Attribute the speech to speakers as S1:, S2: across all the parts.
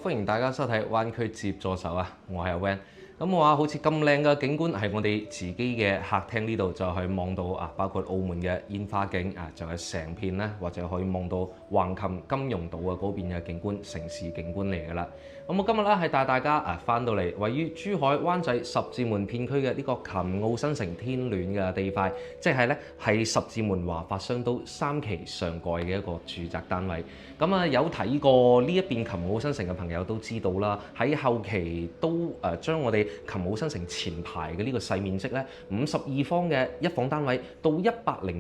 S1: 歡迎大家收睇灣區置業助手啊！我係阿 Van。咁我話好似咁靚嘅景觀係我哋自己嘅客廳呢度就可以望到啊，包括澳門嘅煙花景啊，就係成片咧，或者可以望到橫琴金融島嘅嗰邊嘅景觀，城市景觀嚟㗎啦。咁我今日咧係帶大家翻到嚟位於珠海灣仔十字門片區嘅呢個琴澳新城天戀嘅地塊，即係咧係十字門華發商都3期上蓋嘅一個住宅單位。咁啊有睇過呢一邊琴澳新城嘅朋友都知道啦，喺後期都將我哋琴澳新城前排嘅呢個細面積咧52方嘅一房單位到108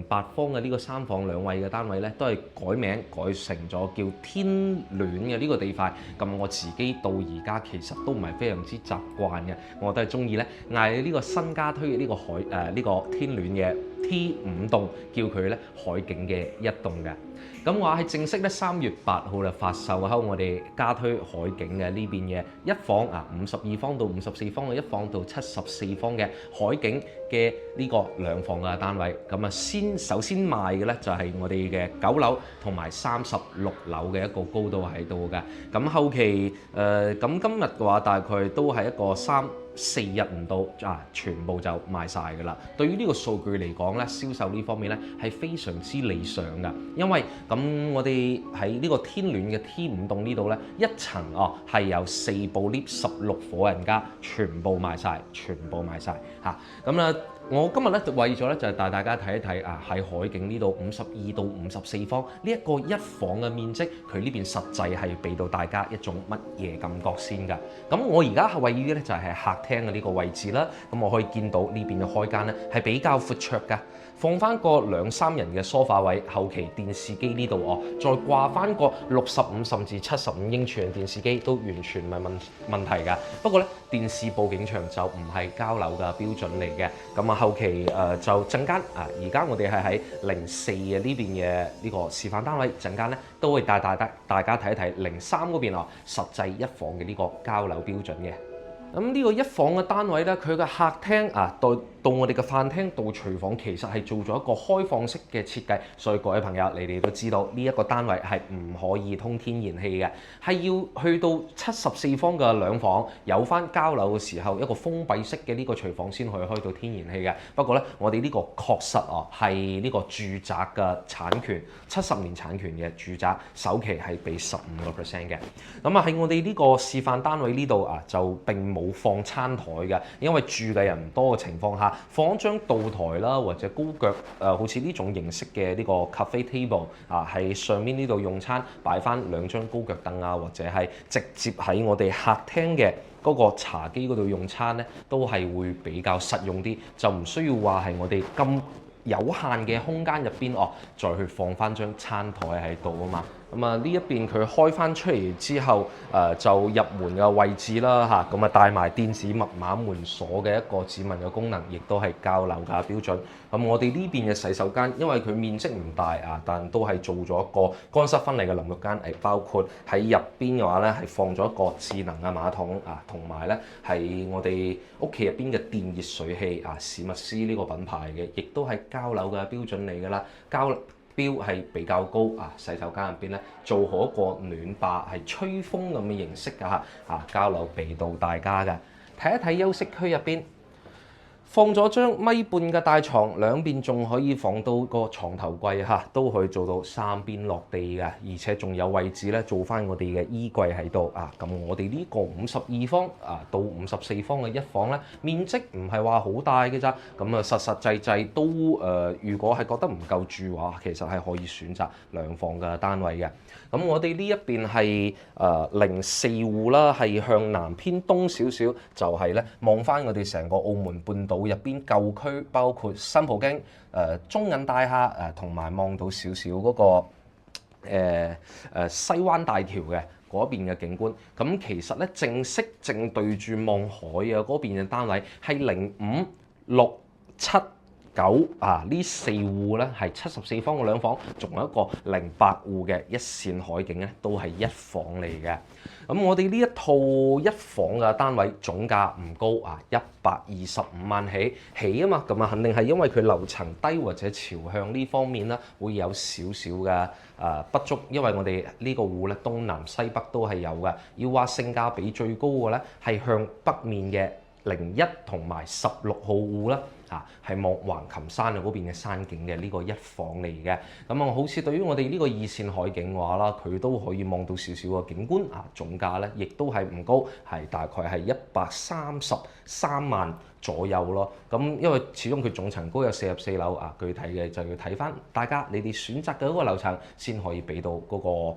S1: 方嘅呢個3房2衛嘅單位咧，都係改名改成咗叫天戀嘅呢個地塊。咁我自己到而家其實都唔係非常之習慣嘅，我都係中意咧嗌呢個新家推嘅呢個呢個天戀嘅 T5 棟，叫佢咧海景嘅一棟嘅。咁話係正式咧3月8號啦發售喺我哋家推海景嘅呢邊嘅一房52方到54方嘅一房到74方嘅海景嘅呢個2房嘅單位。咁啊首先賣嘅咧就係我哋嘅9樓同埋36樓嘅一個高度喺度嘅。咁後期咁今日嘅話大概都係一個3-4日唔到全部就賣晒㗎啦。對於呢個數據嚟講咧，銷售呢方面咧係非常之理想㗎，因為咁我哋喺呢個天戀嘅 T5 棟呢度咧，一層係有4部 lift 16伙人家，全部賣晒嚇。咁我今日咧就為咗咧就係帶大家睇一睇喺海景呢度52到54方呢一個一房嘅面積，佢呢邊實際係俾到大家一種乜嘢感覺先㗎？咁我而家係位於咧就係客廳嘅呢個位置啦。咁我可以見到呢邊嘅開間咧係比較闊綽㗎，放翻個2-3人嘅梳化位，後期電視機呢度再掛翻個65甚至75英寸嘅電視機都完全唔係問題㗎。不過咧電視佈景牆就唔係交樓嘅標準嚟嘅。咁後期就陣間而家我哋係喺04嘅呢邊嘅呢個示範單位，陣間咧都會帶大家睇一睇03嗰邊實際一房嘅呢個交樓標準嘅。咁呢個一房嘅單位咧，佢嘅客廳到我哋嘅飯廳到廚房其實係做咗一個開放式嘅設計，所以各位朋友你哋都知道呢一個單位係唔可以通天然氣嘅，係要去到74方嘅2房有翻交樓嘅時候一個封閉式嘅呢個廚房先可以開到天然氣嘅。不過咧，我哋呢個確實係呢個住宅嘅產權70年產權嘅住宅，首期係俾15% 嘅。咁喺我哋呢個示範單位呢度就並冇放餐台嘅，因為住嘅人唔多嘅情況下，放一張灶台啦，或者高腳好似呢種形式嘅呢個 cafe table 喺上面呢度用餐，擺翻2張高腳凳或者係直接喺我哋客廳嘅嗰個茶幾嗰度用餐咧，都係會比較實用啲，就唔需要話係我哋咁有限嘅空間入邊再去放翻張餐台喺度啊嘛。咁呢一邊佢開翻出嚟之後，就入門嘅位置啦咁帶埋電子密碼門鎖嘅一個指紋嘅功能，亦都係交樓價標準。咁我哋呢邊嘅洗手間，因為佢面積唔大但都係做咗一個乾濕分離嘅淋浴間，包括喺入邊嘅話咧係放咗一個智能嘅馬桶同埋咧係我哋屋企入邊嘅電熱水器史密斯呢個品牌嘅，亦都係交樓嘅標準嚟㗎啦。標係比較高洗手間入邊咧做好一個暖壩係吹風咁嘅形式㗎交樓俾到大家嘅。睇一睇休息區入邊，放咗張米半嘅大床，兩邊仲可以放到個床頭櫃都可以做到3邊落地嘅，而且仲有位置咧做翻我哋嘅衣櫃喺度咁我哋呢個52方到54方嘅一房咧，面積唔係話好大嘅咋，咁實際都如果係覺得唔夠住嘅話，其實係可以選擇2房嘅單位嘅。咁我哋呢一邊係04戶啦，係向南偏東少少，就係咧望翻我哋成個澳門半島入邊舊區，包括新葡京、中銀大廈同埋望到少少嗰個西灣大橋嘅嗰邊嘅景觀。咁其實咧正對住望海嗰邊嘅單位係05、6、7、09呢4戶咧係74方嘅兩房，仲有一個08戶嘅一線海景咧，都係一房嚟嘅。咁我哋呢一套一房嘅單位總價唔高125萬起啊嘛，咁啊肯定係因為佢樓層低或者朝向呢方面咧會有少少嘅不足，因為我哋呢個戶咧東南西北都係有嘅。要話性價比最高嘅咧係向北面嘅01同埋16號戶啦。係望橫琴山嗰邊嘅山景嘅呢個一房嚟嘅。咁啊，好似對於我哋呢個二線海景嘅話啦，佢都可以望到少少嘅景觀總價咧亦都係唔高，係大概係133萬左右咯。咁因為始終佢總層高有44樓具體嘅就要睇翻大家你哋選擇嘅嗰個樓層先可以俾到嗰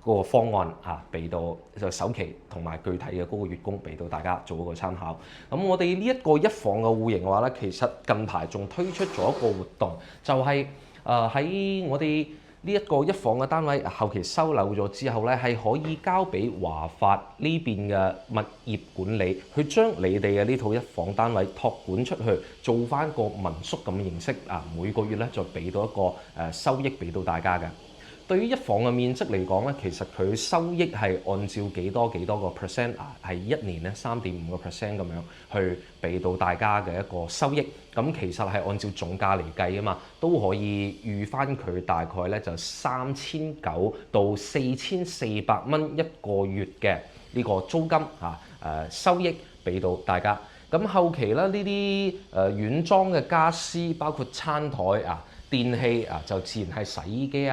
S1: 個方案俾到就首期同埋具體嘅嗰個月供俾到大家做一個參考。咁我哋呢一個一房嘅戶型嘅話咧，其實近排仲推出咗一個活動，就係喺我哋呢一個一房嘅單位後期收樓咗之後咧，係可以交俾華發呢邊嘅物業管理，去將你哋嘅呢套一房單位託管出去，做翻個民宿咁嘅形式每個月咧就俾到一個收益俾到大家嘅。對於一房嘅面積嚟講咧，其實佢收益係按照幾多個 percent 係一年咧3.5% 咁樣去俾到大家嘅一個收益。咁其實係按照總價嚟計啊嘛，都可以預翻佢大概咧就3900到4400蚊一個月嘅呢個租金收益俾到大家。咁後期咧呢啲軟裝嘅家私，包括餐台電器就自然係洗衣機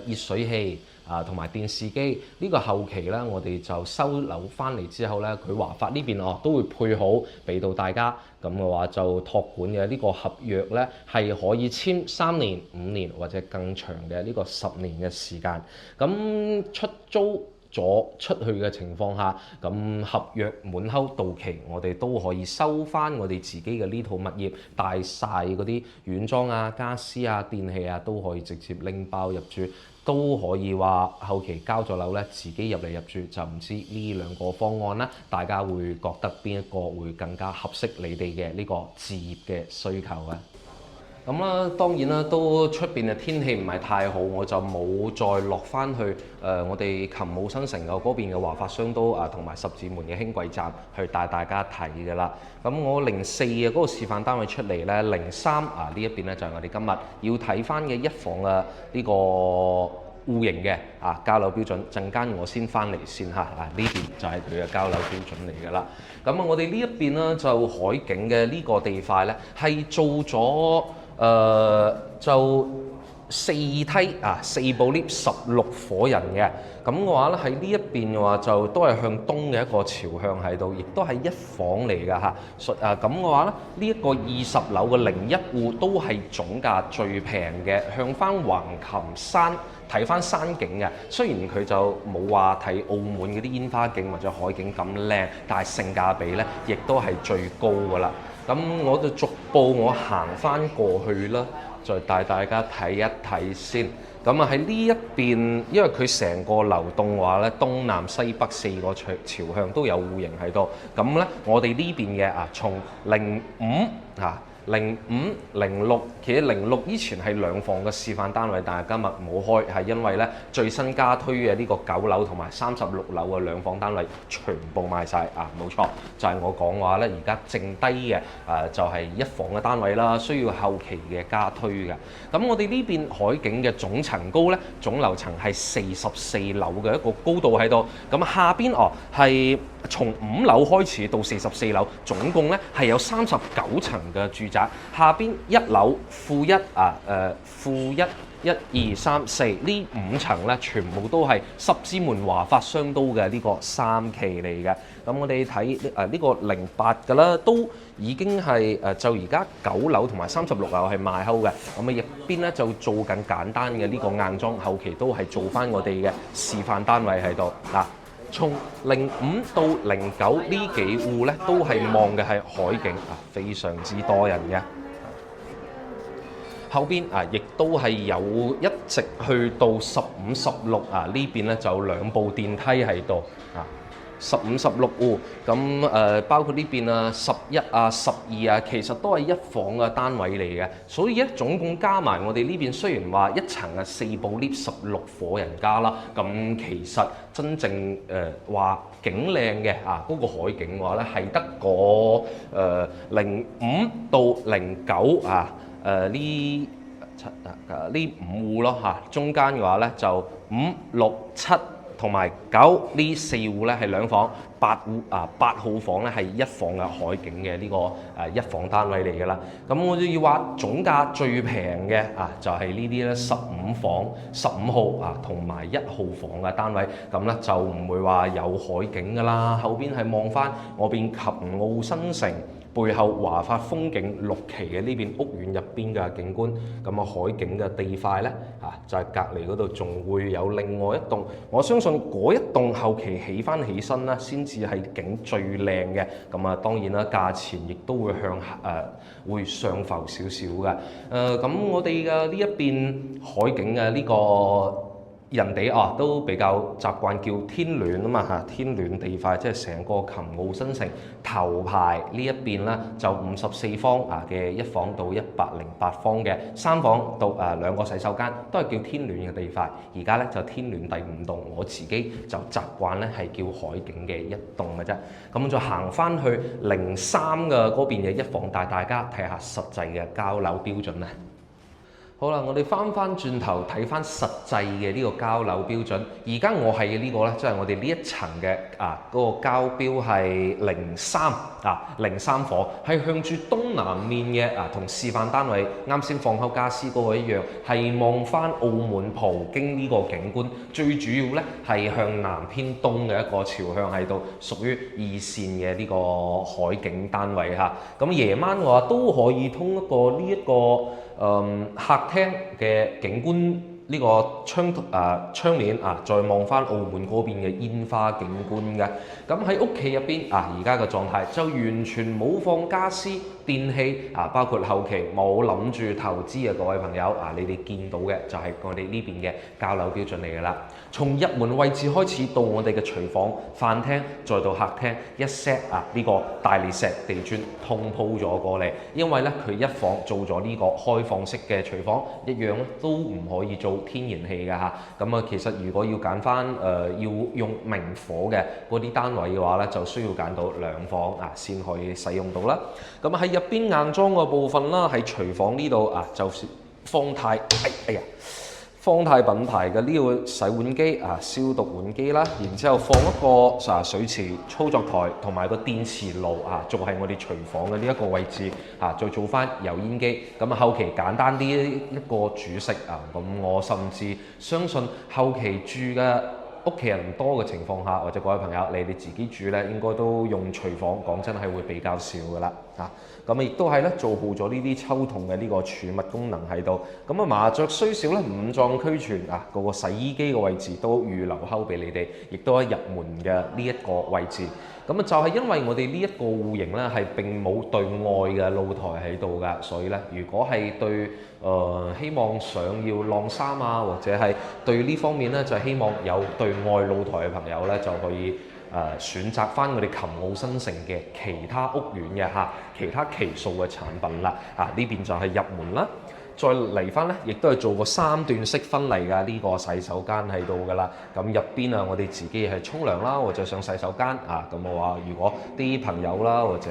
S1: 熱水器同埋電視機呢個後期咧，我哋就收樓翻嚟之後咧，佢華發呢邊都會配好俾到大家。咁嘅話就託管嘅呢個合約咧係可以簽3年、5年或者更長嘅呢個10年嘅時間。咁出租咗出去嘅情況下，咁合約滿後到期，我哋都可以收翻我哋自己嘅呢套物業，帶晒嗰啲軟裝家私電器都可以直接拎包入住，都可以話後期交咗樓咧，自己入嚟入住就唔知呢兩個方案啦，大家會覺得邊一個會更加合適你哋嘅呢個置業嘅需求啊？咁啦，當然啦，都出邊嘅天氣唔係太好，我就冇再落翻去我哋勤務新城嗰邊嘅華發商都同埋十字門嘅輕軌站去帶大家睇㗎啦。咁我04嗰個示範單位出嚟咧，03呢一邊咧就係我哋今日要睇翻嘅一房嘅呢個戶型嘅交樓標準。陣間我先翻嚟先呢邊就係佢嘅交樓標準嚟㗎啦。咁我哋呢一邊咧就海景嘅呢個地塊咧係做咗就4梯4部 lift 16伙人嘅。咁嘅話咧喺呢一邊嘅話就都係向東嘅一個朝向喺度，亦都係一房嚟㗎嚇。咁嘅話咧呢一個20樓嘅01戶都係總價最平嘅，向翻橫琴山睇翻山景嘅。雖然佢就冇話睇澳門嗰啲煙花景或者海景咁靚，但係性價比咧亦都係最高㗎啦。咁我就逐步我行翻過去啦，再帶大家睇一睇先。咁喺呢一邊，因為佢成個流動話咧，東南西北4個朝向都有戶型喺度。咁咧，我哋呢邊嘅從05 06，其實06以前係2房嘅示範單位，但係今日冇開，係因為咧最新加推嘅呢個9樓同埋36樓嘅2房單位全部賣晒冇錯，就係我講話咧，而家剩低嘅就係一房嘅單位啦，需要後期嘅加推嘅。咁我哋呢邊海景嘅總層高咧，總樓層係44樓嘅一個高度喺度。咁下邊係從5樓開始到44樓，總共咧係有39層嘅住宅。下邊1樓負1負1 1、2、3、4呢5層咧，全部都係十字門華發商都嘅呢個3期嚟嘅。咁我哋睇呢個08嘅啦，都已經係就而家9樓同埋36樓係賣後嘅。咁入邊咧就做緊簡單嘅呢個硬裝，後期都係做翻我哋嘅示範單位喺度嗱。從05到09呢幾戶咧，都係望嘅係海景非常之多人嘅。後邊亦都係有一直去到15、16呢邊咧就有2部電梯喺度15、16戶，咁包括呢邊啊11啊、12啊，其實都係一房嘅單位嚟嘅，所以咧總共加埋我哋呢邊雖然話一層係4部 lift 16伙人家啦，咁其實真正話景靚嘅嗰個海景嘅話咧係得個05到09呢呢5戶咯中間嘅話咧就5、6、7同埋9呢4戶咧係2房，8號房咧係1房嘅海景嘅呢個1房單位嚟㗎啦。咁我要話總價最平嘅就係呢啲咧15房15號同埋1號房嘅單位，咁咧就唔會話有海景㗎啦。後邊係望翻我邊琴澳新城。背後華發風景6期嘅呢邊屋苑入邊嘅景觀，咁海景嘅地塊呢，就係隔離嗰度仲會有另外一棟，我相信嗰一棟後期起翻起身啦，先至係景最靚嘅。咁當然啦，價錢亦都會會上浮少少嘅。咁我哋嘅呢一邊海景嘅呢個。人哋都比較習慣叫天戀啊嘛天戀地塊，即係成個琴澳新城頭排呢一邊啦，就54方嘅1房到108方嘅3房到2個洗手間，都係叫天戀嘅地塊。而家咧就天戀第5棟，我自己就習慣咧係叫海景嘅一棟嘅啫。咁就行翻去03嘅嗰邊嘅1房，帶大家睇下實際嘅交樓標準咧。好啦，我哋翻轉頭睇翻實際嘅呢個交樓標準。而家我係嘅呢個咧，即係我哋呢一層嘅嗰個交標係03伙，係向住東南面嘅同示範單位啱先放口家私嗰個一樣，係望翻澳門葡京呢個景觀。最主要咧係向南偏東嘅一個朝向喺度，屬於2線嘅呢個海景單位嚇。咁夜晚嘅話都可以通過呢一個客廳嘅景觀呢個窗面再望翻澳門嗰邊嘅煙花景觀嘅。咁喺屋企入邊而家嘅狀態就完全冇放家私電器包括後期冇諗住投資嘅各位朋友你哋見到嘅就係我哋呢邊嘅交樓標準嚟㗎啦。從入門位置開始到我哋嘅廚房、飯廳，再到客廳，一 set 呢個大理石地磚通鋪咗過嚟，因為咧佢1房做咗呢個開放式嘅廚房，一樣咧都唔可以做天然氣㗎嚇。咁其實如果要揀翻要用明火嘅嗰啲單位嘅話咧，就需要揀到2房先可以使用到啦。咁喺入邊硬裝嘅部分啦，喺廚房呢度就是方太方太品牌嘅呢個洗碗機消毒碗機啦，然之後放一個水池操作台同埋個電磁爐做喺我哋廚房嘅呢一個位置再做翻油煙機。咁後期簡單啲一個煮食咁我甚至相信後期住嘅屋企人唔多嘅情況下，或者各位朋友你哋自己煮咧，應該都用廚房，講真係會比較少噶啦咁亦都係咧做好咗呢啲抽筒嘅呢個儲物功能喺度。咁麻雀雖小咧，五臟俱全個洗衣機嘅位置都預留開俾你哋，亦都係入門嘅呢一個位置。咁就係因為我哋呢一個戶型咧係並冇對外嘅露台喺度㗎，所以咧如果係對希望想要晾衫或者係對呢方面咧就希望有對外露台嘅朋友咧就可以選擇翻我哋琴澳新城嘅其他屋苑嘅其他期數嘅產品啦。呢邊就係入門啦。再嚟翻咧，亦都係做個3段式分離嘅呢個洗手間喺度㗎啦。咁入邊我哋自己係沖涼啦，或者上洗手間咁我話，如果啲朋友啦或者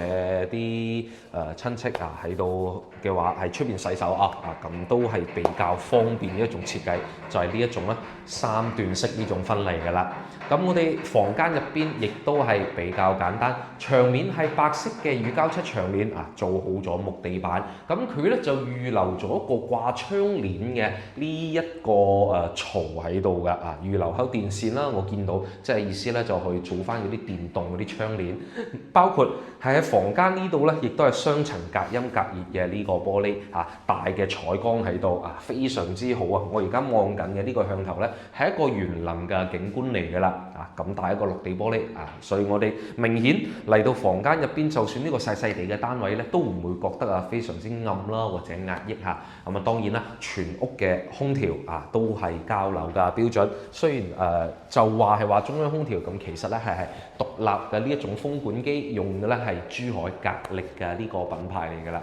S1: 啲親戚喺度嘅話，喺出邊洗手咁都係比較方便嘅一種設計，就係呢一種啦3段式呢種分離㗎啦。咁我哋房間入邊亦都係比較簡單，牆面係白色嘅乳膠漆牆面做好咗木地板。咁佢咧就預留咗一個掛窗簾嘅呢一個槽喺度㗎預留口電線啦。我見到即係意思咧就去做翻嗰啲電動嗰啲窗簾，包括係喺房間呢度咧，亦都係雙層隔音隔熱嘅呢個玻璃大嘅採光喺度非常之好我而家望緊嘅呢個向頭咧係一個園林嘅景觀嚟㗎啦。咁大一個落地玻璃所以我哋明顯嚟到房間入邊，就算呢個細細地嘅單位咧，都唔會覺得非常之暗啦，或者壓抑咁啊當然啦，全屋嘅空調都係交樓嘅標準。雖然就話係話中央空調，咁其實咧係獨立嘅呢一種風管機，用嘅咧係珠海格力嘅呢個品牌嚟㗎啦。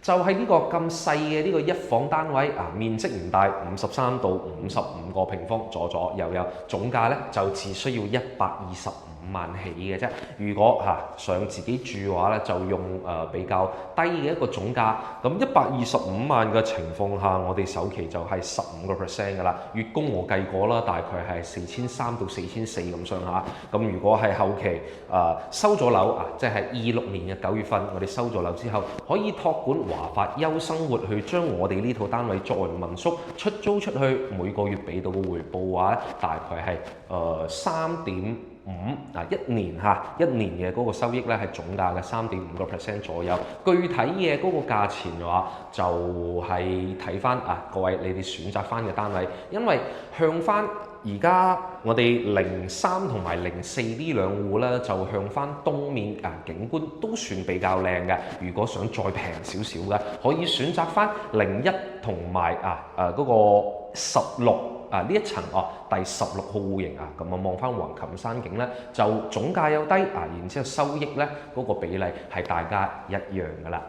S1: 就係呢個咁細嘅呢個一房單位面積唔大，53到55個平方左右有，總價咧就只需要125萬起嘅啫。如果想自己住嘅話咧，就用比較低嘅一個總價。咁125萬嘅情況下，我哋首期就係15% 㗎啦。月供我計過啦，大概係4300到4400咁上下。咁如果係後期收咗樓即係26年嘅9月份，我哋收咗樓之後，可以託管華發優生活去將我哋呢套單位作為民宿出租出去，每個月俾到嘅回報話咧，大概係3.5一年嘅嗰個收益咧係總價嘅3.5% 左右。具體嘅嗰個價錢嘅話，就係睇翻各位你哋選擇翻嘅單位，因為向翻而家我哋03同埋04呢兩戶咧，就向翻東面景觀都算比較靚嘅。如果想再平少少嘅，可以選擇翻01同埋嗰個16。呢一層第16號戶型咁望翻橫琴山景咧，就總價又低然之後收益咧嗰個比例係大家一樣噶啦。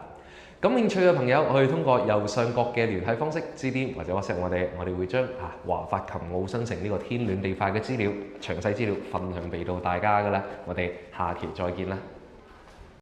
S1: 感興趣嘅朋友可以通過右上角嘅聯繫方式，GD或者 WhatsApp 我哋會將華發琴澳新城呢個天暖地快嘅資料詳細資料分享俾到大家噶啦。我哋下期再見啦〜